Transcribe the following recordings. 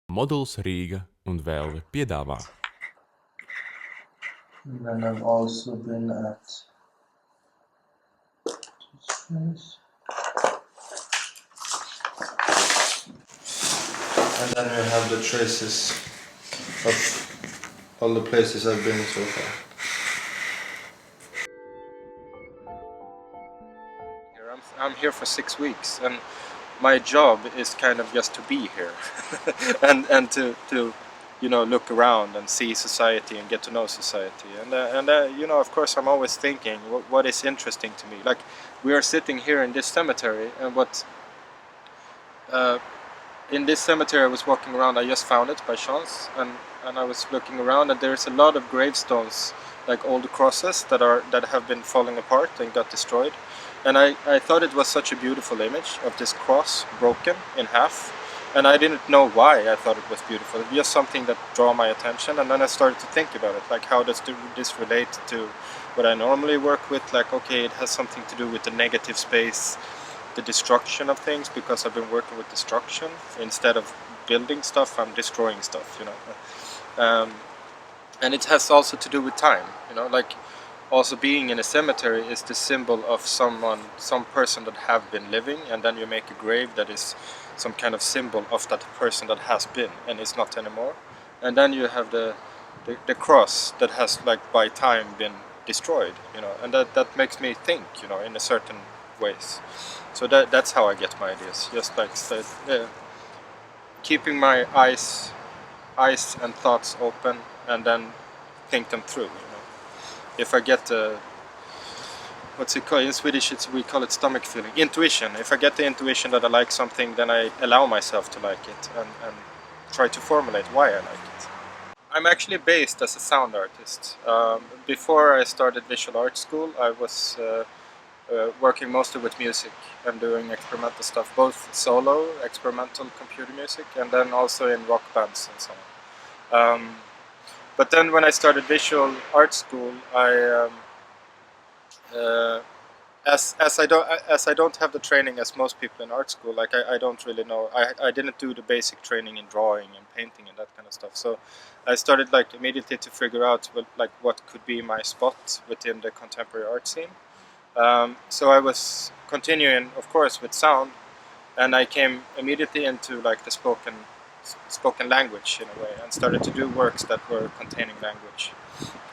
Moduls Rīga un Velve piedāvā. And I've also been at and then we have the traces of all the places I've been so far. I'm here for 6 weeks, and my job is kind of just to be here and to look around and see society and get to know society, and of course I'm always thinking what is interesting to me. Like, we are sitting here in this cemetery, and in this cemetery I was walking around. I just found it by chance, and I was looking around, and there's a lot of gravestones, like old crosses that have been falling apart and got destroyed. And I thought it was such a beautiful image of this cross broken in half, and I didn't know why I thought it was beautiful. It was just something that drew my attention, and then I started to think about it, like, how does this relate to what I normally work with? Like, okay, it has something to do with the negative space, the destruction of things, because I've been working with destruction. Instead of building stuff, I'm destroying stuff, and it has also to do with time, like, also being in a cemetery is the symbol of some person that have been living, and then you make a grave that is some kind of symbol of that person that has been and is not anymore. And then you have the cross that has, like, by time been destroyed, and that makes me think, in a certain ways. So that's how I get my ideas, just like keeping my eyes and thoughts open, and then think them through. If I get what's it called in Swedish? We call it stomach feeling, intuition. If I get the intuition that I like something, then I allow myself to like it and try to formulate why I like it. I'm actually based as a sound artist. Before I started visual art school, I was working mostly with music and doing experimental stuff, both solo experimental computer music and then also in rock bands and so on. But then when I started visual art school, as I don't have the training as most people in art school, like, I don't really know. I didn't do the basic training in drawing and painting and that kind of stuff. So I started, like, immediately to figure out what could be my spot within the contemporary art scene. So I was continuing, of course, with sound, and I came immediately into, like, the spoken language in a way, and started to do works that were containing language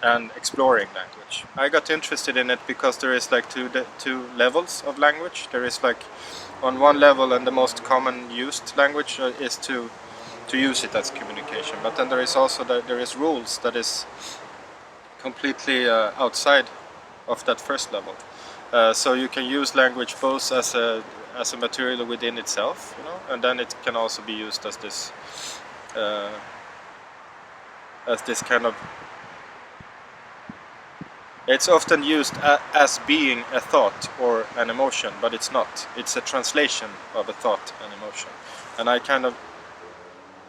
and exploring language. I got interested in it because there is, like, two levels of language. There is, like, on one level, and the most common used language is to use it as communication, but then there is also there is rules that is completely outside of that first level. So you can use language both as a material within itself, and then it can also be used as this kind of. It's often used as being a thought or an emotion, but it's not. It's a translation of a thought and emotion, and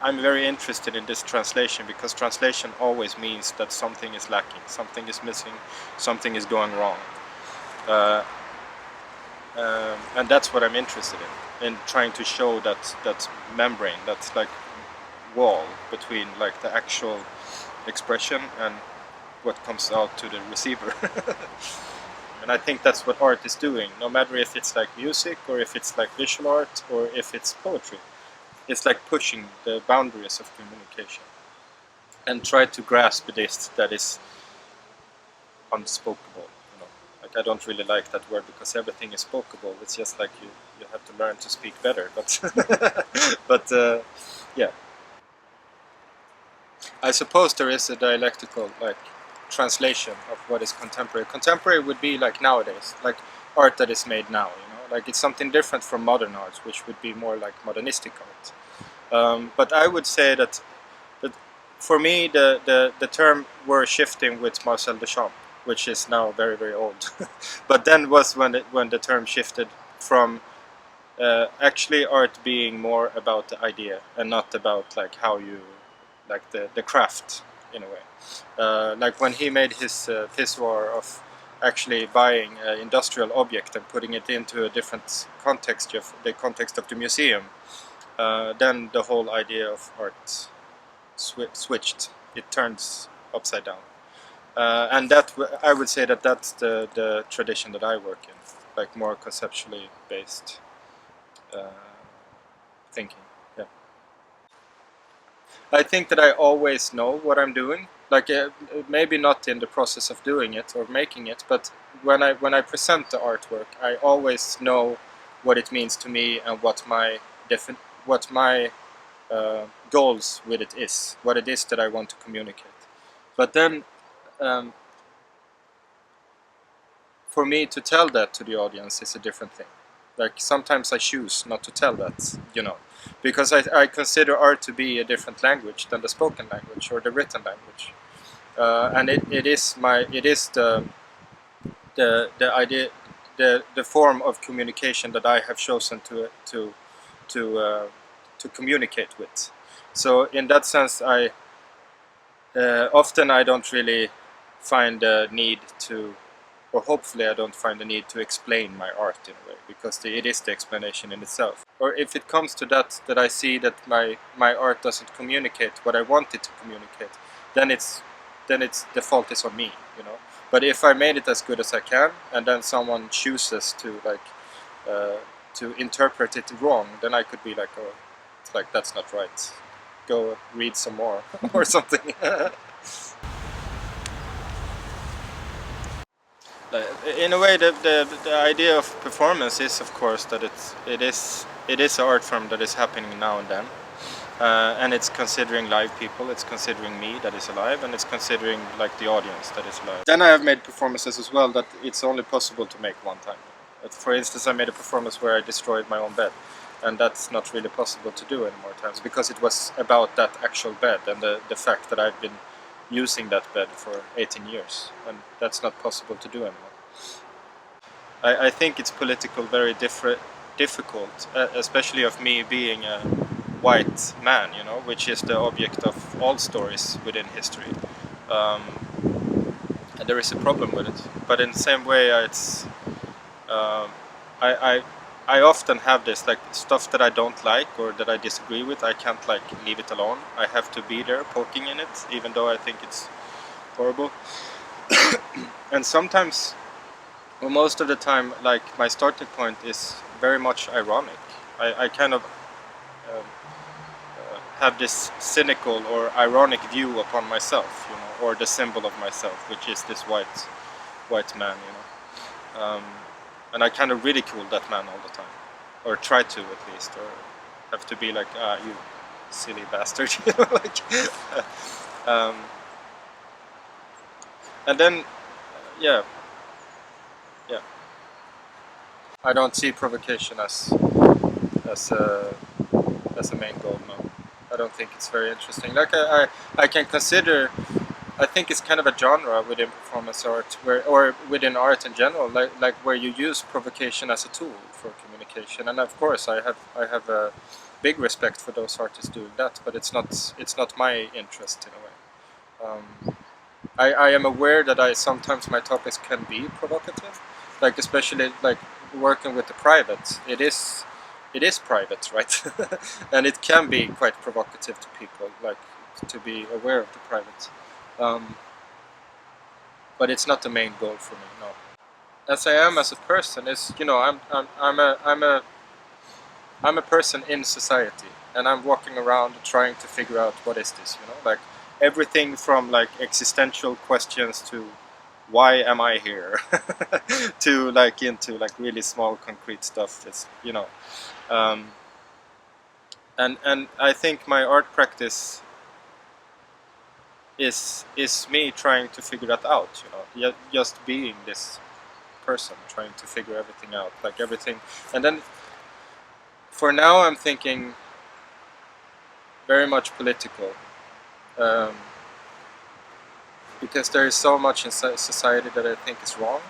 I'm very interested in this translation, because translation always means that something is lacking, something is missing, something is going wrong. And that's what I'm interested in trying to show that membrane, that's, like, wall between, like, the actual expression and what comes out to the receiver. And I think that's what art is doing, no matter if it's like music or if it's like visual art or if it's poetry. It's like pushing the boundaries of communication and try to grasp this that is unspokeable. Like, I don't really like that word, because everything is spokeable. It's just like you have to learn to speak better. But yeah, I suppose there is a dialectical, like, translation of what is contemporary. Contemporary would be like nowadays, like art that is made now. Like, it's something different from modern art, which would be more like modernistic art. But I would say that for me the term were shifting with Marcel Duchamp, which is now very, very old. But then was when the term shifted from actually art being more about the idea and not about, like, how you, like, the craft in a way. Like when he made his pissoir of actually buying an industrial object and putting it into a different context, the context of the museum, then the whole idea of art switched. It turns upside down. And I would say that that's the tradition that I work in, like more conceptually based thinking. Yeah, I think that I always know what I'm doing. Like maybe not in the process of doing it or making it, but when I present the artwork, I always know what it means to me and what my goals with it is, what it is that I want to communicate. But then. For me to tell that to the audience is a different thing. Like sometimes I choose not to tell that, because I consider art to be a different language than the spoken language or the written language, and it is the idea, the form of communication that I have chosen to to communicate with. So in that sense, I often I don't really find a need to, or hopefully I don't find the need to explain my art in a way, because it is the explanation in itself. Or if it comes to that I see that my art doesn't communicate what I want it to communicate, then the fault is on me, But if I made it as good as I can, and then someone chooses to interpret it wrong, then I could be like, oh, it's like that's not right. Go read some more or something. In a way, the idea of performance is, of course, that it is an art form that is happening now and then, and it's considering live people, it's considering me that is alive, and it's considering like the audience that is alive. Then I have made performances as well that it's only possible to make one time. For instance, I made a performance where I destroyed my own bed, and that's not really possible to do any more times, because it was about that actual bed and the fact that I've been using that bed for 18 years, and that's not possible to do anymore. I think it's political very difficult, especially of me being a white man, which is the object of all stories within history. And there is a problem with it. But in the same way, I often have this, like, stuff that I don't like or that I disagree with, I can't like leave it alone. I have to be there poking in it, even though I think it's horrible. And sometimes, well, most of the time, like, my starting point is very much ironic. I kind of have this cynical or ironic view upon myself, or the symbol of myself, which is this white man, and I kind of ridicule that man all the time, or try to at least, or have to be like, you silly bastard, like. And then, yeah, I don't see provocation as a main goal. No, I don't think it's very interesting. Like I can consider. I think it's kind of a genre within performance art, or within art in general, like where you use provocation as a tool for communication. And of course, I have a big respect for those artists doing that, but it's not my interest in a way. I am aware that sometimes my topics can be provocative, like especially like working with the private. It is private, right? And it can be quite provocative to people, like to be aware of the private. But it's not the main goal for me. No. As I am as a person is, I'm a person in society, and I'm walking around trying to figure out what is this, like everything from like existential questions to why am I here, to like into like really small concrete stuff. It's and I think my art practice is me trying to figure that out, just being this person trying to figure everything out, like everything. And then for now I'm thinking very much political, because there is so much in society that I think is wrong,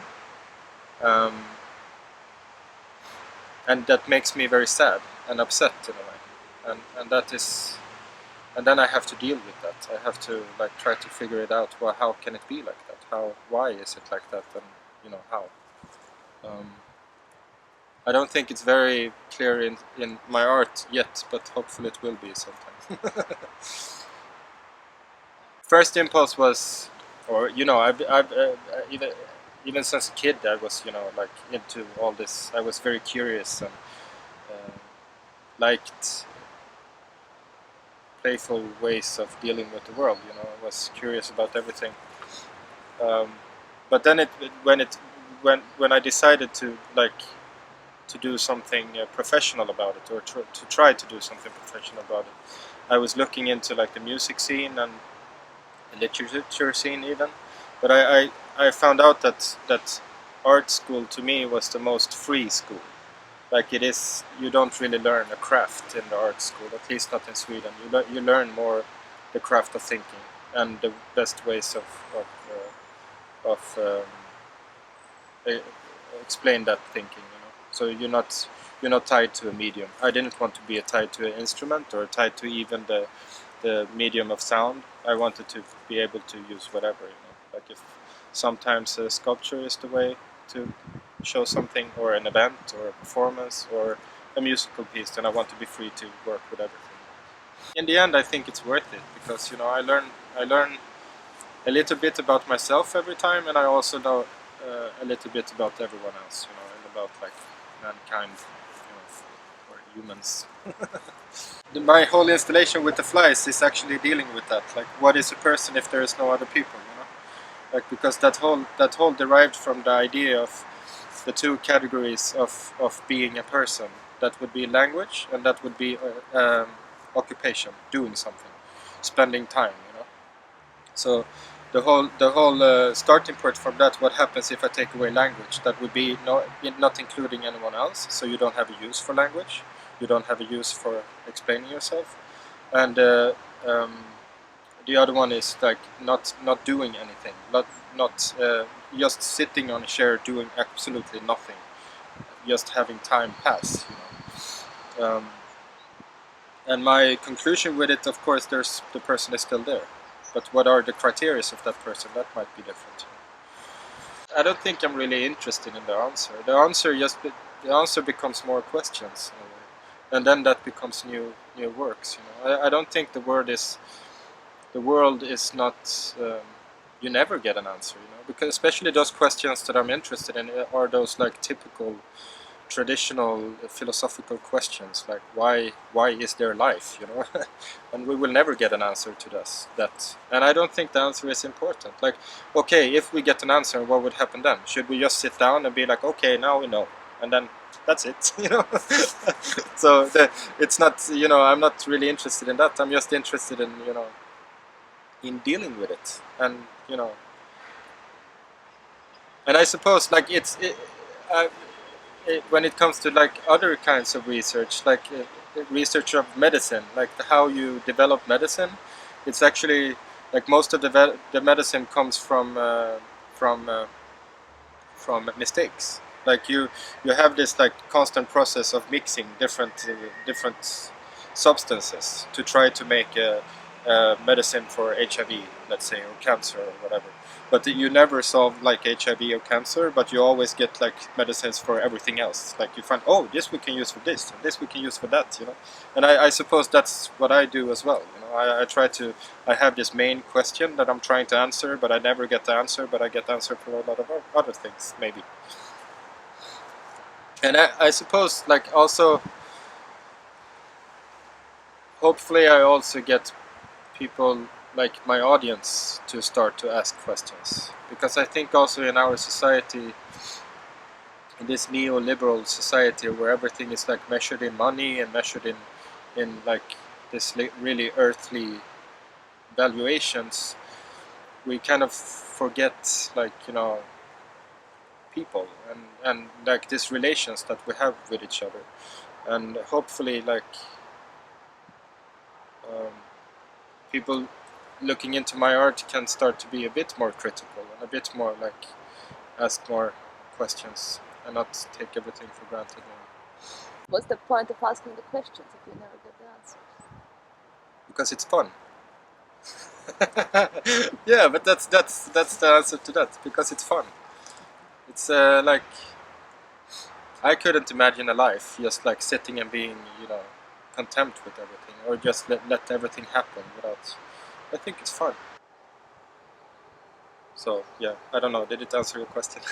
and that makes me very sad and upset in a way, and that is, and then I have to deal with that. I have to like try to figure it out. Well, how can it be like that? Why is it like that? And how? I don't think it's very clear in my art yet, but hopefully it will be sometime. First impulse was, or I've even since a kid I was like into all this. I was very curious and uh, liked playful ways of dealing with the world. I was curious about everything. But then when I decided to do something professional about it, or to try to do something professional about it, I was looking into like the music scene and the literature scene even. But I found out that art school to me was the most free school. Like it is, you don't really learn a craft in the art school, at least not in Sweden. You learn more the craft of thinking and the best ways of explain that thinking. So you're not tied to a medium. I didn't want to be tied to an instrument or tied to even the medium of sound. I wanted to be able to use whatever. Like if sometimes a sculpture is the way to show something, or an event, or a performance, or a musical piece, then I want to be free to work with everything. In the end, I think it's worth it because I learn a little bit about myself every time, and I also know a little bit about everyone else, and about like mankind, or humans. My whole installation with the flies is actually dealing with that. Like, what is a person if there is no other people? Like, because that whole derived from the idea of the two categories of being a person. That would be language, and that would be occupation, doing something, spending time. So the whole starting point from that, what happens if I take away language? That would be not including anyone else. So you don't have a use for language. You don't have a use for explaining yourself, and the other one is like not doing anything, not just sitting on a chair doing absolutely nothing, just having time pass. And my conclusion with it, of course, the person is still there, but what are the criteria of that person? That might be different. I don't think I'm really interested in the answer. The answer becomes more questions, and then that becomes new works. I don't think the world is not. You never get an answer, because especially those questions that I'm interested in are those like typical traditional philosophical questions, like why is there life, and we will never get an answer to that. And I don't think the answer is important. Like, okay, if we get an answer, what would happen then? Should we just sit down and be like, okay, now we know, and then that's it? So it's not, I'm not really interested in that. I'm just interested in in dealing with it, and and I suppose like when it comes to like other kinds of research, like research of medicine, like how you develop medicine, it's actually like most of the medicine comes from mistakes. Like you have this like constant process of mixing different substances to try to make a medicine for HIV, let's say, or cancer or whatever. But you never solve like HIV or cancer, but you always get like medicines for everything else. Like you find, oh, this we can use for this, and this we can use for that, And I suppose that's what I do as well. I have this main question that I'm trying to answer, but I never get the answer, but I get the answer for a lot of other things, maybe. And I suppose like also, hopefully I also get people like my audience to start to ask questions, because I think also in our society, in this neoliberal society where everything is like measured in money and measured in like this really earthly valuations, we kind of forget like people and like these relations that we have with each other. And hopefully like people looking into my art can start to be a bit more critical and a bit more like ask more questions and not take everything for granted. What's the point of asking the questions if you never get the answers? Because it's fun. Yeah, but that's the answer to that. Because it's fun. It's like, I couldn't imagine a life just like sitting and being, you know, content with everything, or just let everything happen without. I think it's fun. So yeah, I don't know. Did it answer your question?